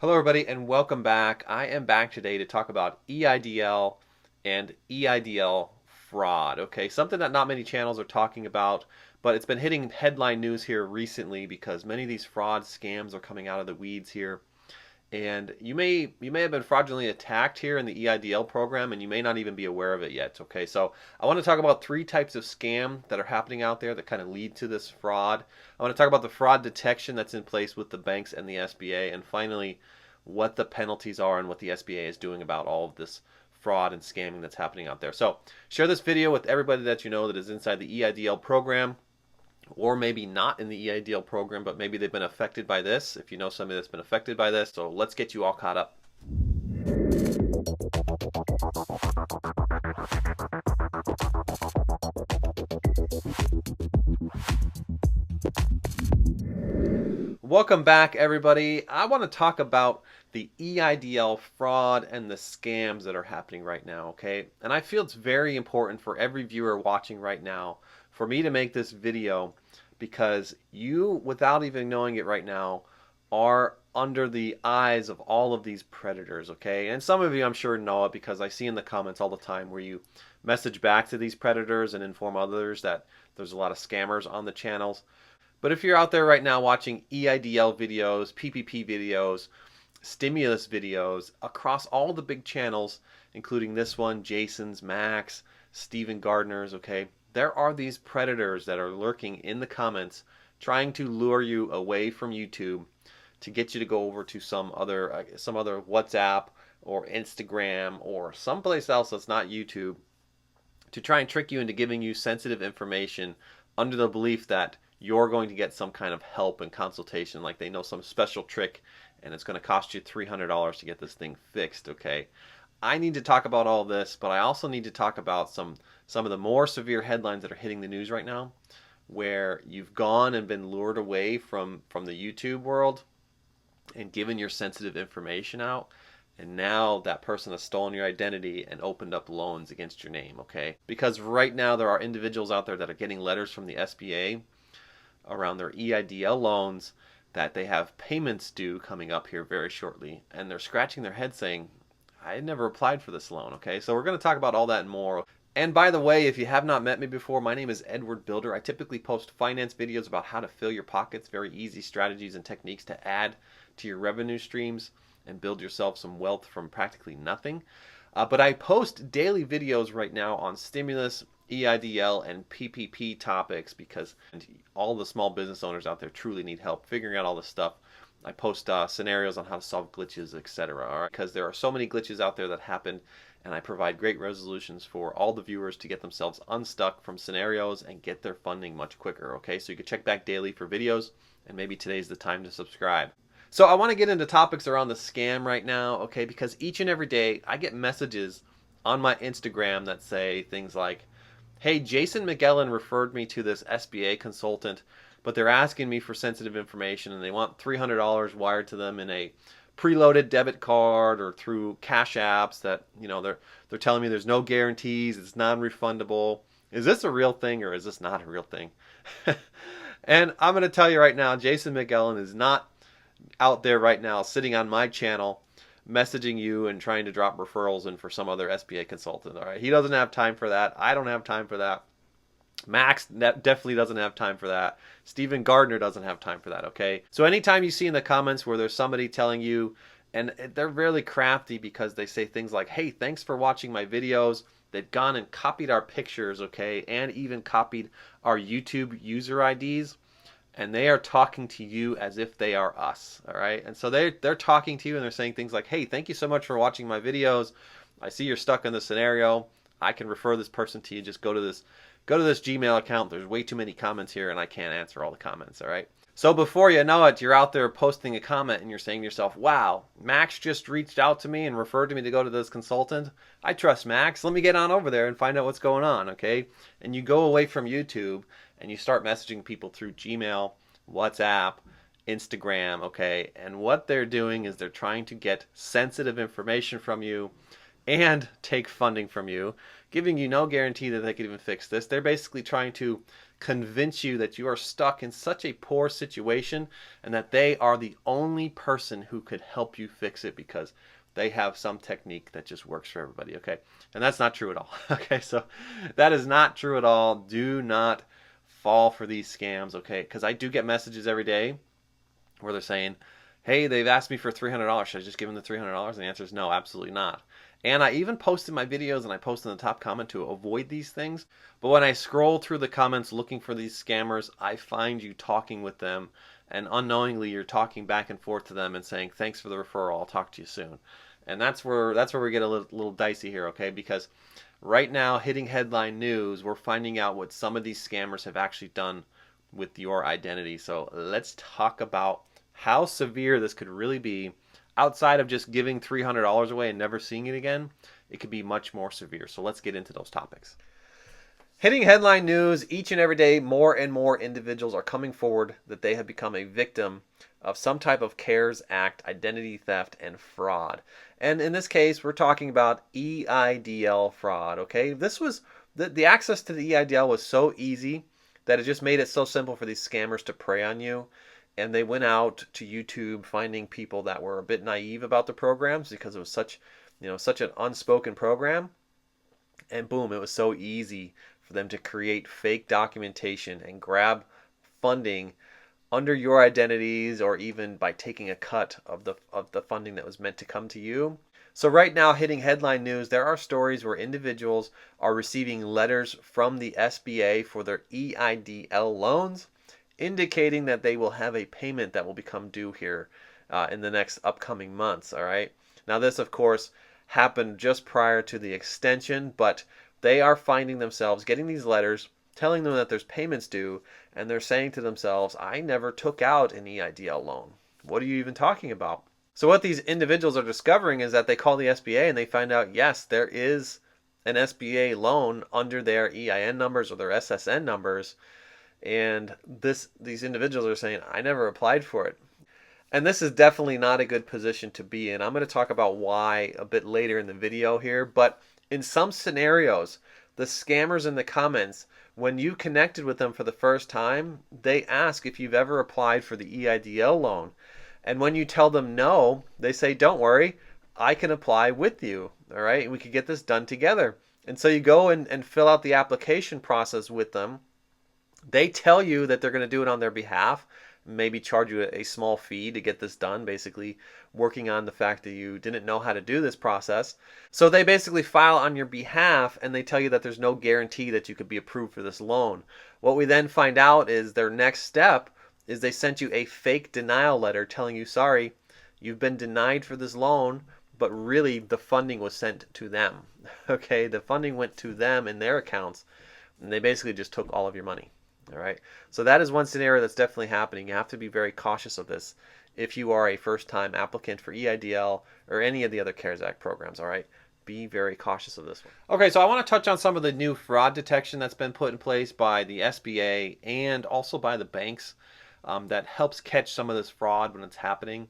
Hello everybody and welcome back. I am back today to talk about EIDL and EIDL fraud. Okay, something that not many channels are talking about, but it's been hitting headline news here recently because many of these fraud scams are coming out of the weeds here. And you may have been fraudulently attacked here in the EIDL program, and you may not even be aware of it yet. Okay, so I want to talk about three types of scam that are happening out there that kind of lead to this fraud. I want to talk about the fraud detection that's in place with the banks and the SBA, and finally, what the penalties are and what the SBA is doing about all of this fraud and scamming that's happening out there. So share this video with everybody that you know that is inside the EIDL program, or maybe not in the EIDL program, but maybe they've been affected by this. If you know somebody that's been affected by this, so let's get you all caught up. Welcome back, everybody. I want to talk about the EIDL fraud and the scams that are happening right now, okay? And I feel it's very important for every viewer watching right now for me to make this video because you, without even knowing it right now, are under the eyes of all of these predators, okay? And some of you, I'm sure, know it because I see in the comments all the time where you message back to these predators and inform others that there's a lot of scammers on the channels. But if you're out there right now watching EIDL videos, PPP videos, stimulus videos across all the big channels, including this one, Jason's, Max, Stephen Gardner's, okay, there are these predators that are lurking in the comments trying to lure you away from YouTube to get you to go over to some other WhatsApp or Instagram or someplace else that's not YouTube to try and trick you into giving you sensitive information under the belief that you're going to get some kind of help and consultation, like they know some special trick and it's going to cost you $300 to get this thing fixed, okay? I need to talk about all this, but I also need to talk about some of the more severe headlines that are hitting the news right now where you've gone and been lured away from the YouTube world and given your sensitive information out, and now that person has stolen your identity and opened up loans against your name, okay? Because right now there are individuals out there that are getting letters from the SBA around their EIDL loans that they have payments due coming up here very shortly, and they're scratching their head saying, I never applied for this loan, okay? So we're going to talk about all that and more. And by the way, if you have not met me before, my name is Edward Bilder. I typically post finance videos about how to fill your pockets, very easy strategies and techniques to add to your revenue streams and build yourself some wealth from practically nothing. But I post daily videos right now on stimulus, EIDL, and PPP topics because all the small business owners out there truly need help figuring out all this stuff. I post scenarios on how to solve glitches, etc. All right? Because there are so many glitches out there that happen, and I provide great resolutions for all the viewers to get themselves unstuck from scenarios and get their funding much quicker. Okay, so you can check back daily for videos, and maybe today's the time to subscribe. So I want to get into topics around the scam right now, okay, because each and every day I get messages on my Instagram that say things like, hey, Jason McGellen referred me to this SBA consultant, but they're asking me for sensitive information and they want $300 wired to them in a preloaded debit card or through cash apps that, you know, they're telling me there's no guarantees, it's non-refundable. Is this a real thing or is this not a real thing? And I'm going to tell you right now, Jason McGellen is not out there right now sitting on my channel messaging you and trying to drop referrals in for some other SBA consultant. All right, he doesn't have time for that. I don't have time for that. Max definitely doesn't have time for that. Stephen Gardner doesn't have time for that, okay? So anytime you see in the comments where there's somebody telling you, and they're really crafty because they say things like, hey, thanks for watching my videos. They've gone and copied our pictures, okay, and even copied our YouTube user IDs. And they are talking to you as if they are us, all right? And so they're talking to you and they're saying things like, hey, thank you so much for watching my videos. I see you're stuck in this scenario. I can refer this person to you. Just go to this Gmail account. There's way too many comments here and I can't answer all the comments, all right? So before you know it, you're out there posting a comment and you're saying to yourself, wow, Max just reached out to me and referred to me to go to this consultant. I trust Max. Let me get on over there and find out what's going on, okay? And you go away from YouTube and you start messaging people through Gmail, WhatsApp, Instagram, okay? And what they're doing is they're trying to get sensitive information from you and take funding from you, giving you no guarantee that they could even fix this. They're basically trying to convince you that you are stuck in such a poor situation and that they are the only person who could help you fix it because they have some technique that just works for everybody, okay? And that's not true at all, okay? So that is not true at all. Do not fall for these scams, okay? Because I do get messages every day where they're saying, hey, they've asked me for $300. Should I just give them the $300? And the answer is no, absolutely not. And I even posted my videos and I posted in the top comment to avoid these things. But when I scroll through the comments looking for these scammers, I find you talking with them. And unknowingly, you're talking back and forth to them and saying, thanks for the referral. I'll talk to you soon. And that's where we get a little dicey here, okay? Because right now, hitting headline news, we're finding out what some of these scammers have actually done with your identity. So let's talk about how severe this could really be. Outside of just giving $300 away and never seeing it again, it could be much more severe. So let's get into those topics. Hitting headline news, each and every day, more and more individuals are coming forward that they have become a victim of some type of CARES Act identity theft and fraud. And in this case, we're talking about EIDL fraud, okay? This was, the access to the EIDL was so easy that it just made it so simple for these scammers to prey on you. And they went out to YouTube finding people that were a bit naive about the programs because it was such an unspoken program. And boom, it was so easy for them to create fake documentation and grab funding under your identities, or even by taking a cut of the funding that was meant to come to you. So right now, hitting headline news, there are stories where individuals are receiving letters from the SBA for their EIDL loans, indicating that they will have a payment that will become due here in the next upcoming months, all right? Now this, of course, happened just prior to the extension, but they are finding themselves getting these letters telling them that there's payments due, and they're saying to themselves, I never took out an EIDL loan. What are you even talking about? So what these individuals are discovering is that they call the SBA and they find out, yes, there is an SBA loan under their EIN numbers or their SSN numbers. And these individuals are saying, I never applied for it. And this is definitely not a good position to be in. I'm going to talk about why a bit later in the video here. But in some scenarios, the scammers in the comments, when you connected with them for the first time, they ask if you've ever applied for the EIDL loan. And when you tell them no, they say, don't worry, I can apply with you. All right, and we could get this done together. And so you go and fill out the application process with them. They tell you that they're going to do it on their behalf, maybe charge you a small fee to get this done, basically working on the fact that you didn't know how to do this process. So they basically file on your behalf and they tell you that there's no guarantee that you could be approved for this loan. What we then find out is their next step is they sent you a fake denial letter telling you, sorry, you've been denied for this loan, but really the funding was sent to them. Okay, the funding went to them in their accounts and they basically just took all of your money. All right, so that is one scenario that's definitely happening. You have to be very cautious of this if you are a first-time applicant for EIDL or any of the other CARES Act programs. All right, be very cautious of this one. Okay, so I want to touch on some of the new fraud detection that's been put in place by the SBA and also by the banks that helps catch some of this fraud when it's happening.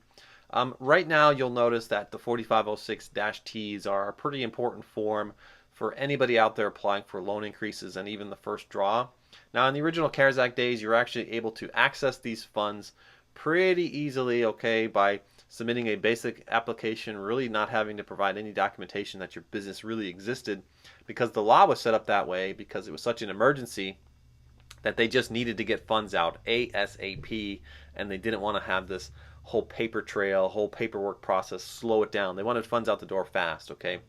Right now, you'll notice that the 4506-Ts are a pretty important form for anybody out there applying for loan increases and even the first draw. Now, in the original CARES Act days, you're actually able to access these funds pretty easily, okay, by submitting a basic application, really not having to provide any documentation that your business really existed, because the law was set up that way because it was such an emergency that they just needed to get funds out ASAP, and they didn't want to have this whole paper trail, whole paperwork process slow it down. They wanted funds out the door fast, okay?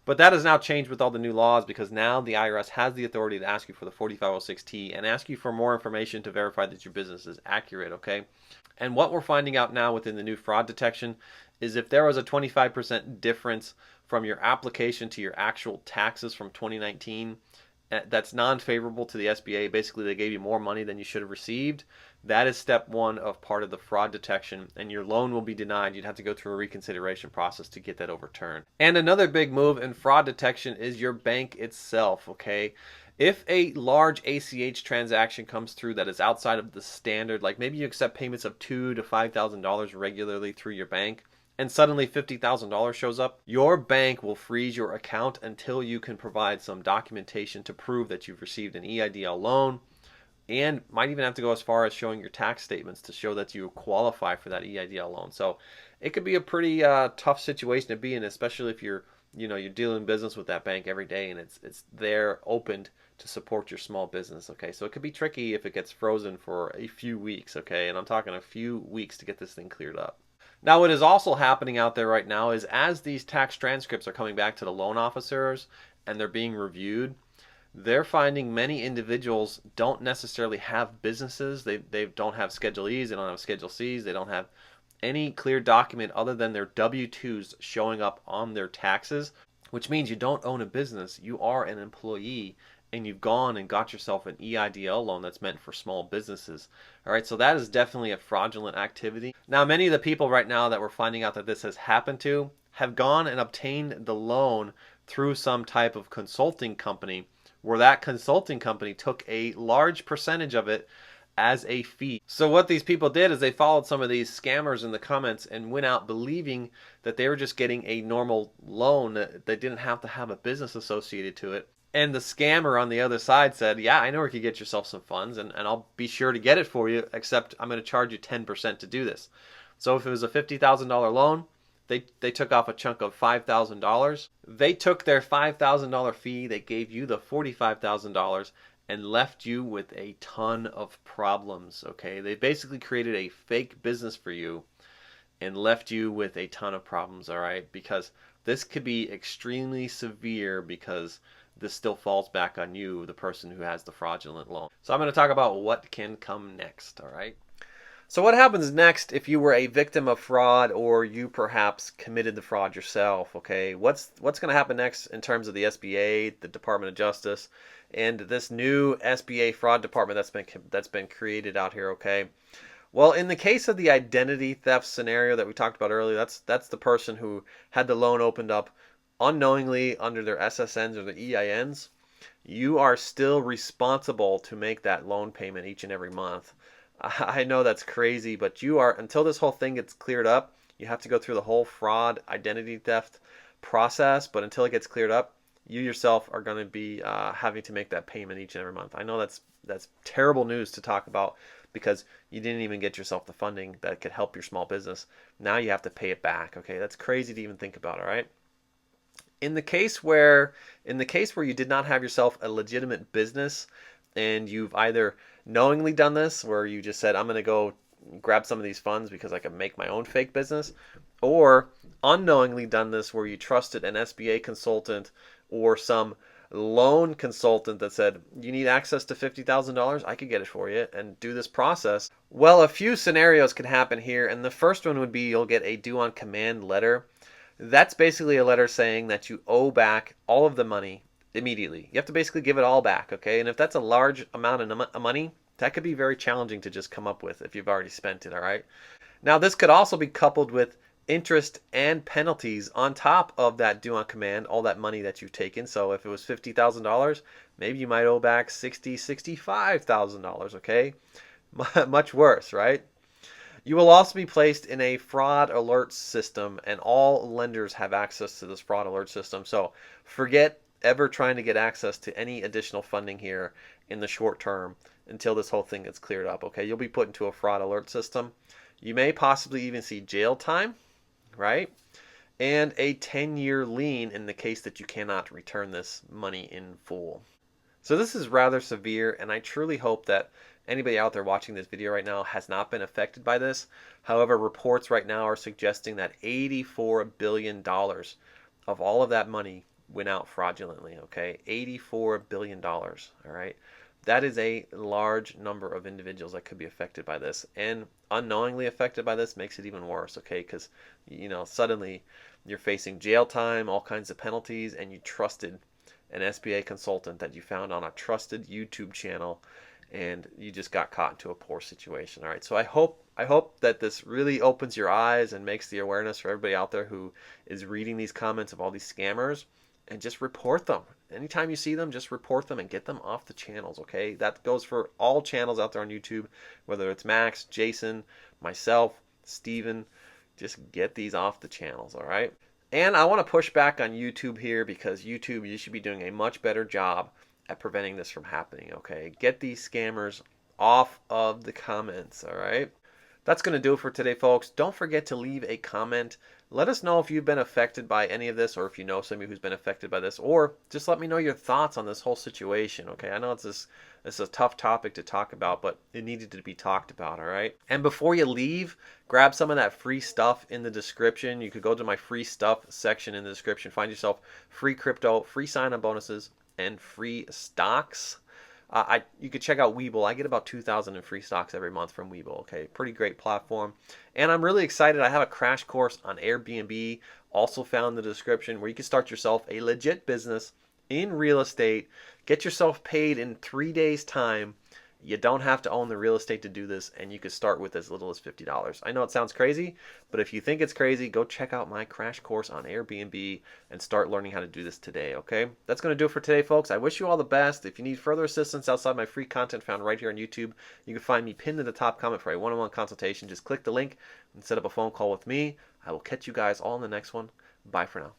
But that has now changed with all the new laws, because now the IRS has the authority to ask you for the 4506T and ask you for more information to verify that your business is accurate, okay? And what we're finding out now within the new fraud detection is if there was a 25% difference from your application to your actual taxes from 2019, that's non-favorable to the SBA. Basically, they gave you more money than you should have received. That is step one of part of the fraud detection, and your loan will be denied. You'd have to go through a reconsideration process to get that overturned. And another big move in fraud detection is your bank itself, okay? If a large ACH transaction comes through that is outside of the standard, like maybe you accept payments of $2,000 to $5,000 regularly through your bank, and suddenly $50,000 shows up, your bank will freeze your account until you can provide some documentation to prove that you've received an EIDL loan, and might even have to go as far as showing your tax statements to show that you qualify for that EIDL loan. So it could be a pretty tough situation to be in, especially if you're dealing business with that bank every day and it's there opened to support your small business. Okay, so it could be tricky if it gets frozen for a few weeks. Okay, and I'm talking a few weeks to get this thing cleared up. Now, what is also happening out there right now is as these tax transcripts are coming back to the loan officers and they're being reviewed, they're finding many individuals don't necessarily have businesses. They don't have Schedule E's, they don't have Schedule C's, they don't have any clear document other than their W-2s showing up on their taxes, which means you don't own a business, you are an employee, and you've gone and got yourself an EIDL loan that's meant for small businesses. All right, so that is definitely a fraudulent activity. Now, many of the people right now that we're finding out that this has happened to have gone and obtained the loan through some type of consulting company, where that consulting company took a large percentage of it as a fee. So what these people did is they followed some of these scammers in the comments and went out believing that they were just getting a normal loan, that they didn't have to have a business associated to it. And the scammer on the other side said, yeah, I know where you could get yourself some funds, and I'll be sure to get it for you, except I'm going to charge you 10% to do this. So if it was a $50,000 loan, they took off a chunk of $5,000. They took their $5,000 fee, they gave you the $45,000, and left you with a ton of problems, okay? They basically created a fake business for you and left you with a ton of problems, all right? Because this could be extremely severe, because this still falls back on you, the person who has the fraudulent loan. So I'm going to talk about what can come next, all right? So what happens next if you were a victim of fraud, or you perhaps committed the fraud yourself, okay? What's going to happen next in terms of the SBA, the Department of Justice, and this new SBA fraud department that's been created out here, okay? Well, in the case of the identity theft scenario that we talked about earlier, that's the person who had the loan opened up unknowingly under their SSNs or the EINs. You are still responsible to make that loan payment each and every month. I know that's crazy, but you are, until this whole thing gets cleared up, you have to go through the whole fraud identity theft process, but until it gets cleared up, you yourself are going to be having to make that payment each and every month. I know that's terrible news to talk about, because you didn't even get yourself the funding that could help your small business. Now you have to pay it back. Okay, that's crazy to even think about, all right? In the case where you did not have yourself a legitimate business, and you've either knowingly done this, where you just said, I'm going to go grab some of these funds because I can make my own fake business, or unknowingly done this where you trusted an SBA consultant or some loan consultant that said, you need access to $50,000, I could get it for you, and do this process. Well, a few scenarios could happen here, and the first one would be you'll get a due on command letter. That's basically a letter saying that you owe back all of the money immediately. You have to basically give it all back, okay? And if that's a large amount of money, that could be very challenging to just come up with if you've already spent it, all right? Now, this could also be coupled with interest and penalties on top of that due on command, all that money that you've taken. So if it was $50,000, maybe you might owe back $65,000, okay? Much worse, right? You will also be placed in a fraud alert system, and all lenders have access to this fraud alert system. So forget ever trying to get access to any additional funding here in the short term until this whole thing gets cleared up, okay? You'll be put into a fraud alert system. You may possibly even see jail time, right? And a 10-year lien in the case that you cannot return this money in full. So this is rather severe, and I truly hope that anybody out there watching this video right now has not been affected by this. However, reports right now are suggesting that $84 billion of all of that money went out fraudulently, okay? $84 billion, all right? That is a large number of individuals that could be affected by this, and unknowingly affected by this makes it even worse, okay? Because, suddenly you're facing jail time, all kinds of penalties, and you trusted an SBA consultant that you found on a trusted YouTube channel, and you just got caught into a poor situation. All right, so I hope that this really opens your eyes and makes the awareness for everybody out there who is reading these comments of all these scammers, and just report them. Anytime you see them, just report them and get them off the channels, okay? That goes for all channels out there on YouTube, whether it's Max, Jason, myself, Steven. Just get these off the channels, all right? And I want to push back on YouTube here, because YouTube, you should be doing a much better job at preventing this from happening, okay? Get these scammers off of the comments, all right? That's going to do it for today, folks. Don't forget to leave a comment. Let us know if you've been affected by any of this, or if you know somebody who's been affected by this, or just let me know your thoughts on this whole situation, okay? I know this is a tough topic to talk about, but it needed to be talked about, all right? And before you leave, grab some of that free stuff in the description. You could go to my free stuff section in the description, find yourself free crypto, free sign-up bonuses, and free stocks. You could check out Webull. I get about 2,000 in free stocks every month from Webull. Okay, pretty great platform. And I'm really excited. I have a crash course on AirBNB, also found in the description, where you can start yourself a legit business in real estate. Get yourself paid in 3 days' time. You don't have to own the real estate to do this, and you can start with as little as $50. I know it sounds crazy, but if you think it's crazy, go check out my crash course on AirBNB and start learning how to do this today, okay? That's going to do it for today, folks. I wish you all the best. If you need further assistance outside my free content found right here on YouTube, you can find me pinned in the top comment for a one-on-one consultation. Just click the link and set up a phone call with me. I will catch you guys all in the next one. Bye for now.